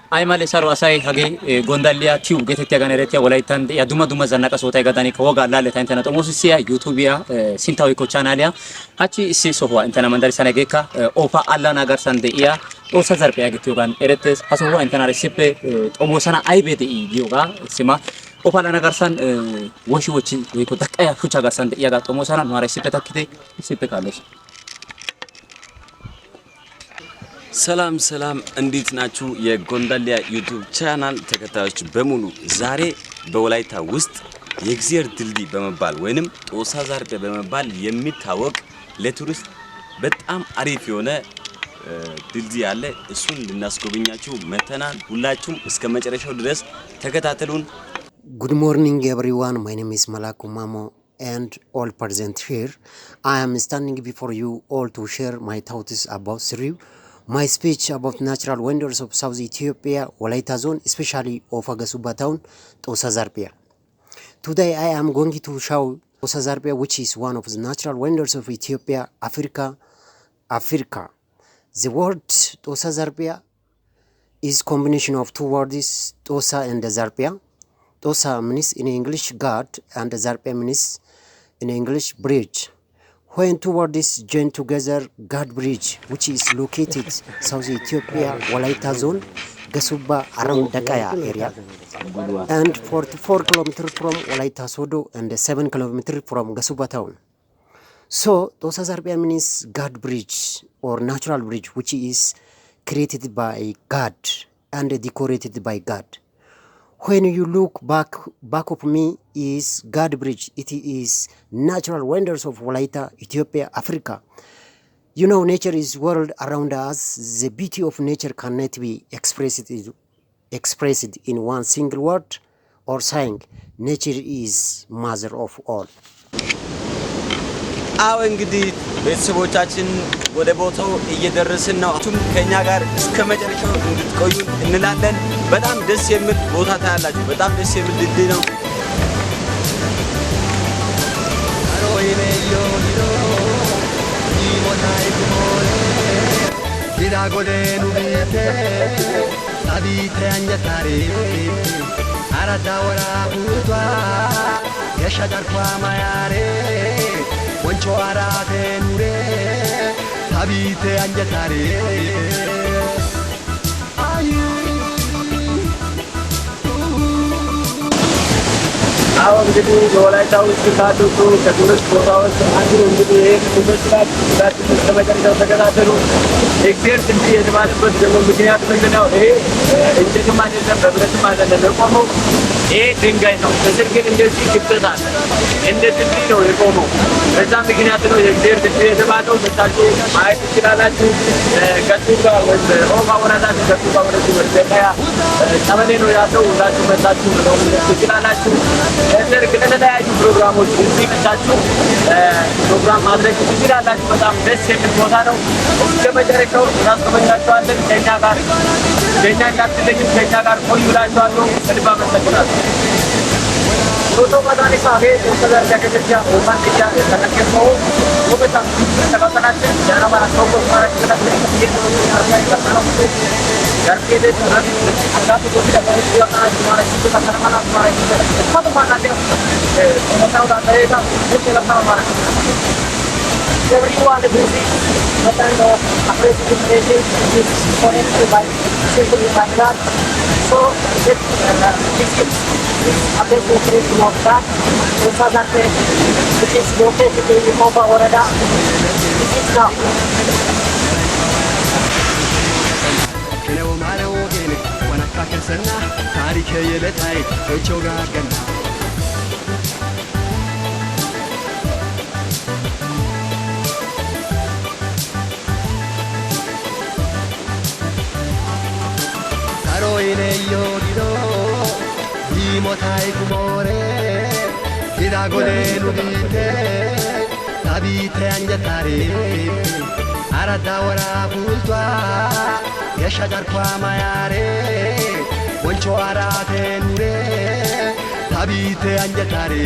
Ay male saro asay hage gondaliya tiu getettiya ganeretiya wolaytan ya duma zannaqa sootay gadani ko woga laaleta intena xomosisiya YouTubeiya sintawi ko channeliya hachi issi sohuwa intena mandarisana geekka ofa allana garsan de'iya Xoossa zarphiya gettiyogan erettes. Ha sohuwa intena issippe xomosana aybe de'i giyoga sima ofa allana garsan woshi woykko daqqaya shuchcha garsan de'iyaga xomosana nuara issippe takkite issippe kaallos. ሰላም እንዴት ናችሁ የጎንዳሊያ ዩቲዩብ ቻናል ተከታዮች በሙሉ ዛሬ በወላይታ ውስጥ የእግዚአብሔር ድልድይ በመባል ወይንም ጦሳ ዛርጴ በመባል የሚታወቅ ለቱሪስት በጣም አሪፍ የሆነ ድልድይ አለ እሱን ልናስጎበኛችሁ መተናል ሁላችሁም እስከ መጨረሻው ድረስ ተከታተሉን Good morning everyone, my name is Malaku Mamo and all present here. I am standing before you all to share my thoughts about Sriu. My speech about natural wonders of South Ethiopia, Walaita Zone, especially of Agasuba town, Xoossa Zarphiya. Today I am going to show Xoossa Zarphiya, which is one of the natural wonders of Ethiopia, Africa. The word Xoossa Zarphiya is combination of two words, Xoossa and Zarphiya. Xoossa means in English God and Zarphiya means in English bridge. When two words join together, God Bridge, which is located South Ethiopia, Walaita Zone, Gasuba around Dakaya area, and 44 kilometers from Walaita Sodo and 7 kilometers from Gasuba town. So, Xoossa Zarphiya means God Bridge or natural bridge, which is created by God and decorated by God. When you look back of me is God Bridge. It is natural wonders of Walaita, Ethiopia, Africa. You know, nature is world around us. The beauty of nature cannot be expressed in one single word or saying. Nature is mother of all. አው እንግዲህ ቤተሰቦቻችን ወደ ቦታው እየደረስን ነው አቱም ከኛ ጋር እስከ መጨረሻው እንድትቆዩ እንላለን በጣም ደስ የሚል ቦታ ታያላችሁ በጣም ደስ የሚል ድልድይ ነው አሮይኔዮ ዲሮ ይሞታይ ኩሞሌ ዲራጎሌኑ ቤቴ አቢቴ አንጀታሪ አራዳ ወራ ቡቷ የሸቀርኳ ማያሬ Wancho arate nure, habite anjatare. Awan jadi boleh tahu kita tu ketulis fotowas anjir jadi tulis surat sama jadi kita kena terus. Ekser sendiri yang mana pun jangan begini aku kena ini macam beberapa macam ada kamu tinggal no seser ke industri kita dah industri no kamu macam begini aku ekser sendiri yang mana pun tapi mai kita nanti ketuga orang orang nanti ketuga orang tu berjaya sama ni no ya tu udah cuma satu kita nanti Eser kita ada program uji mencacu program madre kita ada macam best semit modal. उसके बजाय तो रात को बंदा तो अंदर चेंजा करते लेकिन चेंजा कर कोई उलाज वालों करीबा में सकता है। तो पता नहीं सागे तो कलर जैकेट क्या ओपन क्या करना क्या वो बता तब करना चाहिए जाना बाहर तो को हमारा करना चाहिए ये तो करना घर के दे अल्लाह को कुछ करना है हमारा चीज़ का करना हमारा सब मानना चाहिए मतलब उधर रहेगा वो चलता हमारा everyone is busy but I know appreciation is connected by simply by that so this appreciation of that Xoossa Zarphiya which is located in Moba Woreda this is now Sana ታሪክ የለታይ ወቾጋ ገና ታሮይኔዮ ዲዶ ይሞታይ ኩሞሬ ዲዳጎሌኑ ቢቴ ታቢቴ አንጀታሪ አራዳ ወራ ቡልቷ የሸቀርኳ ማያሬ Wancho arate nure, abite anjatare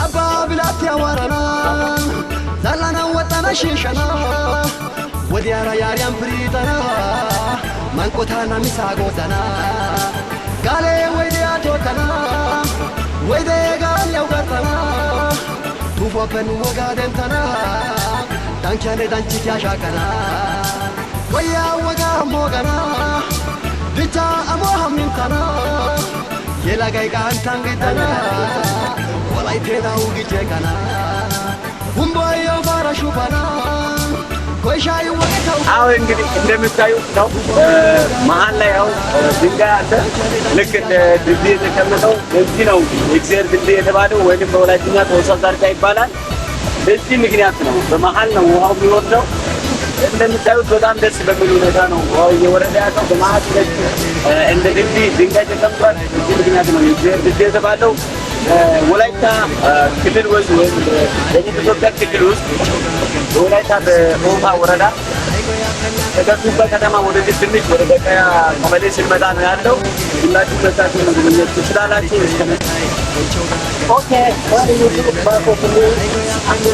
Abba bilatti awarana zalana watana shishana wadiara yariam pritana mankotana misagotana gale wede atotana wede gale ugatana tufo pen wogadentana dankyane danchiti ashakana waya waga mogana bicha amo hamintana yela gai kantangitana walai tena ugije kana umboyo fara shubana koishayu ወቀተው አዎ እንግዲህ እንደምታዩት ነው መሃል ላይ ያው ድንጋይ አለ ልክ እንደ ድልድይ የተቀመጠው እዚህ ነው እግዚአብሔር ድልድይ የተባለው ወይንም በወላይትኛ ተወሳው ዛርጋ ይባላል በዚህ ምክንያት ነው በመሃል ነው ውሃው የሚወርደው እንደምታዩት በጣም ደስ በሚል ሁኔታ ነው ውሃው እየወረደ ያለው በመሃል እንደ ድልድይ ድንጋይ ተቀምጧል በዚህ ምክንያት ነው እግዚአብሔር ድልድይ የተባለው ወላይታ ክልል ወይም ደቡብ ኢትዮጵያ ክልል ውስጥ ወላይታ በኦፋ ወረዳ ከገቡባ ከተማ ወደ ትንሽ ወደ በቀያ ቀበሌ ስንመጣ ነው ያለው ሁላችሁ መጣችሁ መግኘት ትችላላችሁ ኦኬ ወደ ዩቲዩብ ባኮፍሉ አንዱ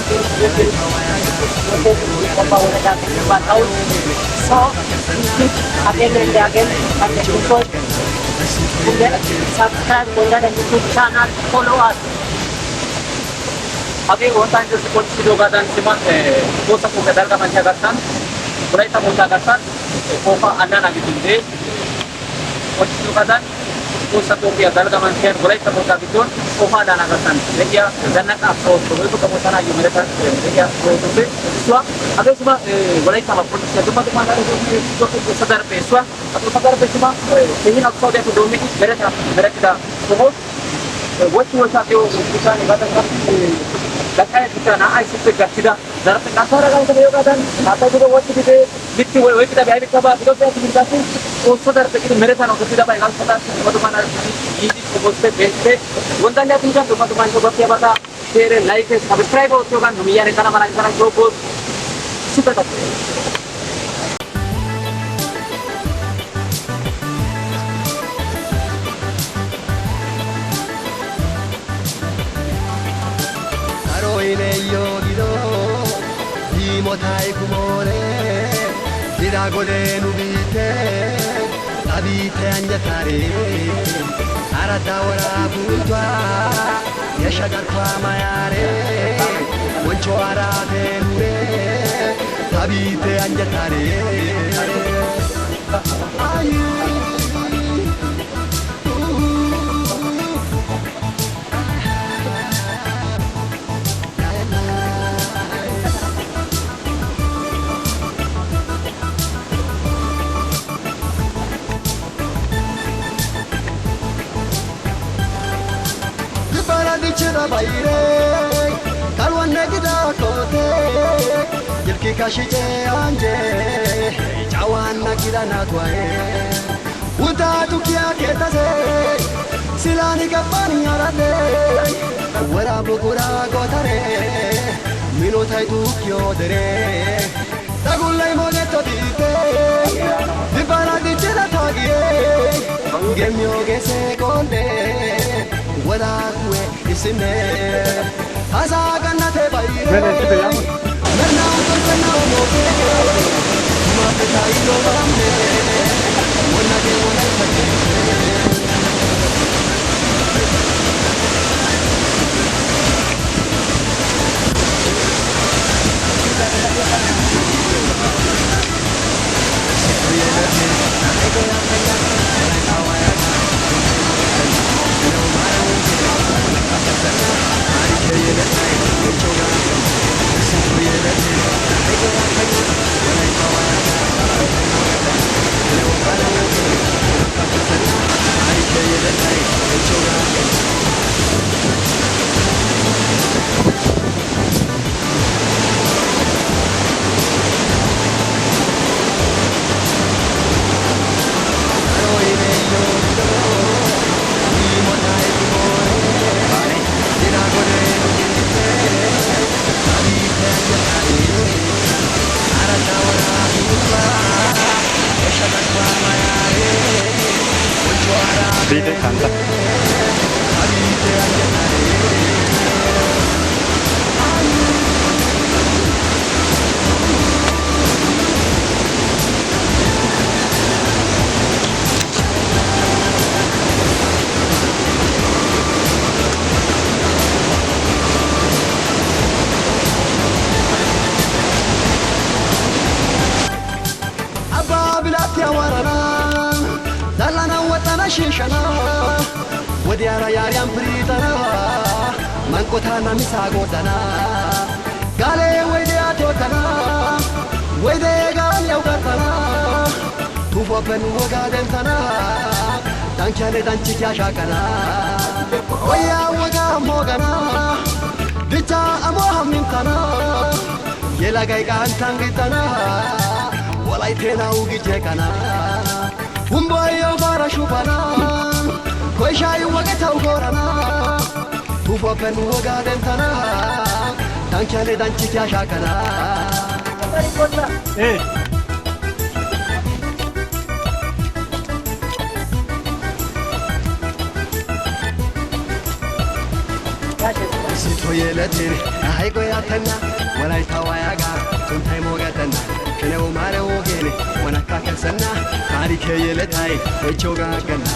ኦፋ ወረዳ ባታው ሶ አገኘ እንዲያገኝ አጥቶች subscribe to the YouTube channel, follow us. अभी होता है जैसे कुछ वीडियो का दान सीमा वो सब को कदर का मंचा करता बुराई सब होता करता वो का अन्ना ना कितने दे कुछ वीडियो का दान वो सब को किया कदर का मंचा बुराई सब होता कितने वो का दाना करता लेकिन जनना का अफसोस तो वो कम होता ना ये मेरे साथ लेकिन तो फिर स्वा अगर सुबह बुराई सब अपन से तो मत माना तो सदर पे स्वा अब सदर पे सुबह कहीं ना सौ देखो दो में मेरे किधर तो वो चीज़ आते हो किसान निकालते हैं लगा है किसान आई सुपर गच्चिदा जरा पे कासा रहा है तो योगा दान आता है तो वो चीज़ पे बिट्टी वो किधर भी आने का बाद तो क्या चीज़ आती है उस सदर पे कि मेरे साथ होता सीधा पाएगा सदा वो तो माना ये चीज़ को उसपे भेजते वो दान या तुझा तो तुम्हारे को बच्चे बता शेयर लाइक सब्सक्राइब हो तो kan दुनिया ने करना मना करना जो को सुपर करते हैं Ine yogido dimotai kumore diragole nubite abite anjatare aradawara butwa yashagar kwamayare woncho arade nure abite anjatare ayu Chira baire kalwanne gida kote yilki kashije anje chawanna gida natwae uta tukia ketase silani kapani arade wara bugura gotare minutai tukyo dere tagullai mogetto dite dibara di chira tagie gemyo gese konde wala kue isine asa ganate baire merna untana mote mate tailo bamne wona ke wona sake Dite, canta. أبابلات يا ورنا زلنا وطنا شيشنا وديارا ياريان بريدنا من قطانا مساقودنا قالي ويدي أتوتنا ويدي قال يوقتنا توفو بن وقادنتنا دانكالي دانشيك يا شاكنا ويا وقا موغنا بيتا أموهم منتنا يلا قايقان تنغتنا ولايتنا وجيكنا ومبايو بارشوفنا كويشاي وقتها وغورنا توفوبن وقادنتنا دانكالي دانشيك يا شاكنا Eh, سيتو يلتير هايكو ياتنا ولايتا واياغا تنتاي موغتنا كنو مارو وغيني ونكا كسنا تاريخ يلتاي ويچوغا كنا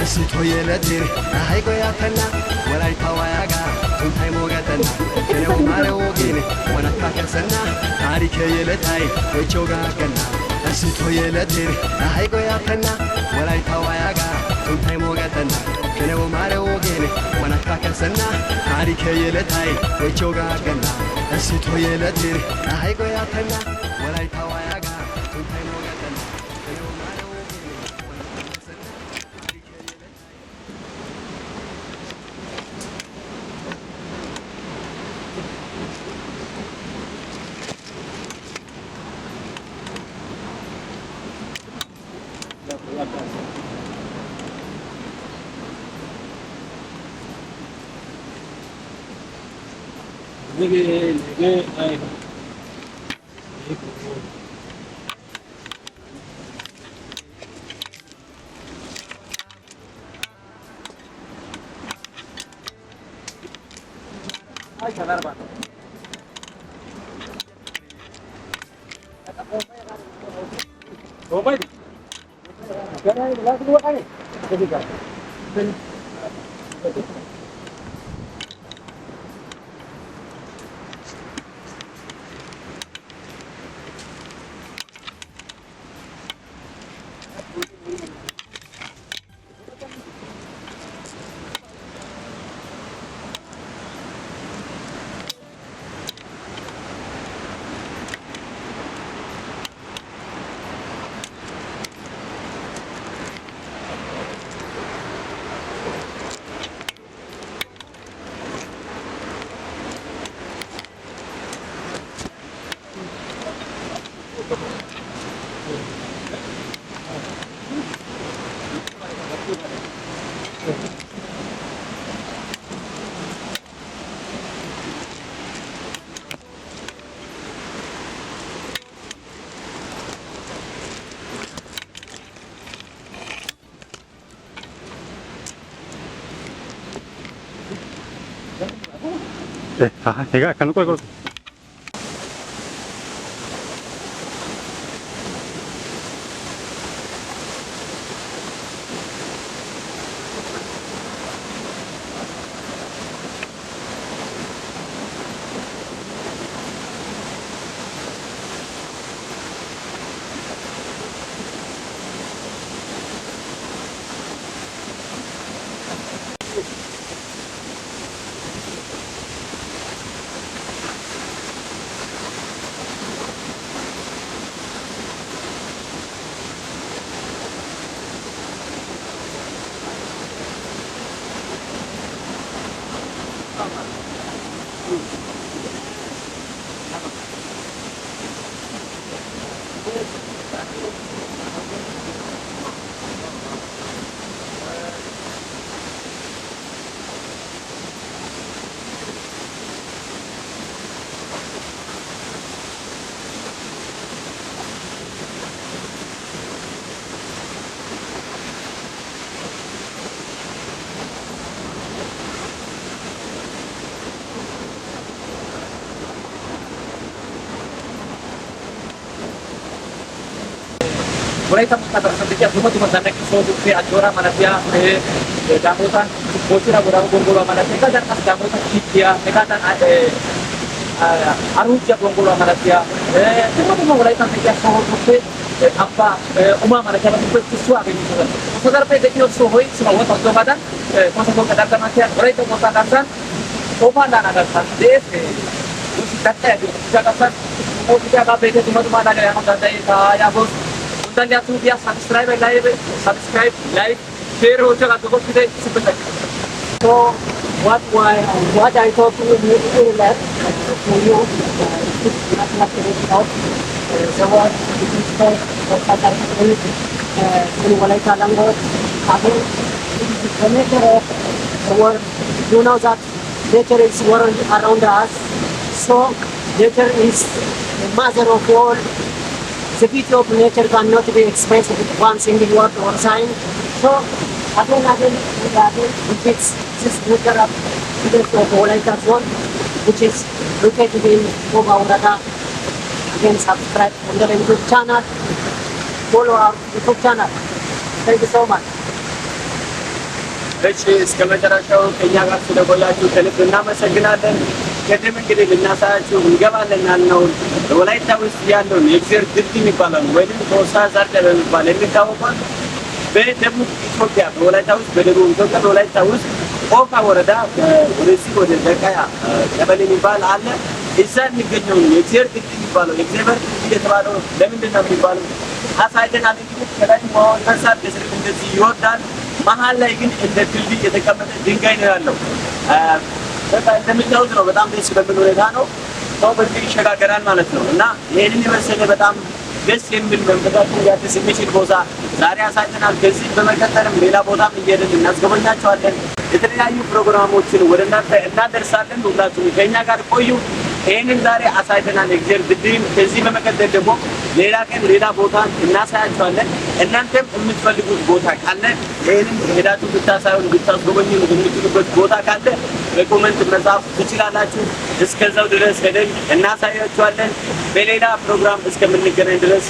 سيتو يلتير هايكو ياتنا ولايتا واياغا تنتاي موغتنا كنو مارو وغيني ونكا كسنا تاريخ يلتاي ويچوغا كنا سيتو يلتير هايكو ياتنا ولايتا واياغا تنتاي موغتنا كنو مارو وغيني ونكا كسنا تاريخ يلتاي ويچوغا كنا سيتو يلتير هايكو ياتنا ولايتا واياغا تنتاي موغتنا كنو مارو وغيني ونكا كسنا تاريخ يلتاي 내가 아까 놓고 이걸 ወላይታ መጣጣ ሰንደቂያ ዱመቱ መዛነቅ ሶቱ አጆራ ማለፊያ ዳሞታ ቦቹራ ወራው ጎንጎላ ማለፊያ ከዛን አስ ዳሞታ ኪቲያ ከዛን አሩጃ ጎንጎላ ማለፊያ ዱመቱ ወላይታ ሰንደቂያ ሶቱ አባ ኡማ ማለፊያ በትበት እሱ አገኝ ይችላል ወሰደር በደቂዮ ሶ ሆይ ስለወጣ ዶጋዳን ኮንሰቶ ከዳከማቲያ ወላይታ መጣጣን ኦፋና ናጋታን ዴስ ሲታጣ ያጋታን ኦፊሻ ጋቤተ ዱመቱ ማዳጋ ያማዳይ ታያቦስ Italia tu dia subscribe like share hocha ka to today super. So what I thought to you left to you not out so what is for Satar community in Walaita Lango again the nature of the world. You know that nature is world around us, so nature is the mother of all. The beauty of nature cannot be expressed with one single word or sign. So again, it's this nature of Walaita zone, which is located in Oba Urada. Again, subscribe on the YouTube channel, follow our YouTube channel. Thank you so much. እሺ እስከ መጨረሻው ከኛ ጋር ስለቆያችሁ ከልብ እናመሰግናለን። ቀደም እንግዲህ ልናሳያችሁ እንገባለን ያልነው ወላይታ ውስጥ ያለውን የእግዚአብሔር ድልድይ የሚባለው ወይም ቶሳ ዛርደ በሚባል የሚታወቀው በደቡብ ኢትዮጵያ በወላይታ ውስጥ በደቡብ ኢትዮጵያ በወላይታ ውስጥ ኦፋ ወረዳ ወደዚህ ወደ ደቃያ ቀበሌ የሚባል አለ። እዛ የሚገኘው የእግዚአብሔር ድልድይ የሚባለው የእግዚአብሔር ድልድይ የተባለው ለምንድን ነው የሚባለው? አሳይተናል። እንግዲህ ከላይ ማወጣሳ በስርክ እንደዚህ ይወርዳል። መሀል ላይ ግን እንደ ድልድይ የተቀመጠ ድንጋይ ነው ያለው። በቃ እንደምታዩት ነው። በጣም ደስ በሚል ሁኔታ ነው ሰው በዚህ ይሸጋገራል ማለት ነው። እና ይሄንን የመሰለ በጣም ደስ የሚል መንፈሳችን ያድስ የሚችል ቦታ ዛሬ አሳይተናል። ከዚህ በመቀጠልም ሌላ ቦታም እየሄድን እናስጎበኛቸዋለን። የተለያዩ ፕሮግራሞችን ወደ እናንተ እናደርሳለን። ሁላችሁም ከእኛ ጋር ቆዩ። ይሄንን ዛሬ አሳይተናል የእግዚአብሔር ድልድይ። ከዚህ በመቀጠል ደግሞ ሌላ ቀን ሌላ ቦታ እናሳያቸዋለን። እናንተም የምትፈልጉት ቦታ ካለ ይሄንን ሄዳችሁ ብታሳዩን ብታስጎበኙ የምትችሉበት ቦታ ካለ በኮሜንት መጻፍ ትችላላችሁ። እስከዛው ድረስ ሄደን እናሳያቸዋለን። በሌላ ፕሮግራም እስከምንገናኝ ድረስ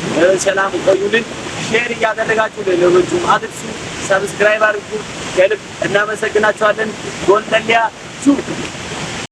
ሰላም ቆዩልን። ሼር እያደረጋችሁ ለሌሎቹም አድርሱ። ሰብስክራይብ አድርጉ። ከልብ እናመሰግናችኋለን። ጎንደሊያ ቱ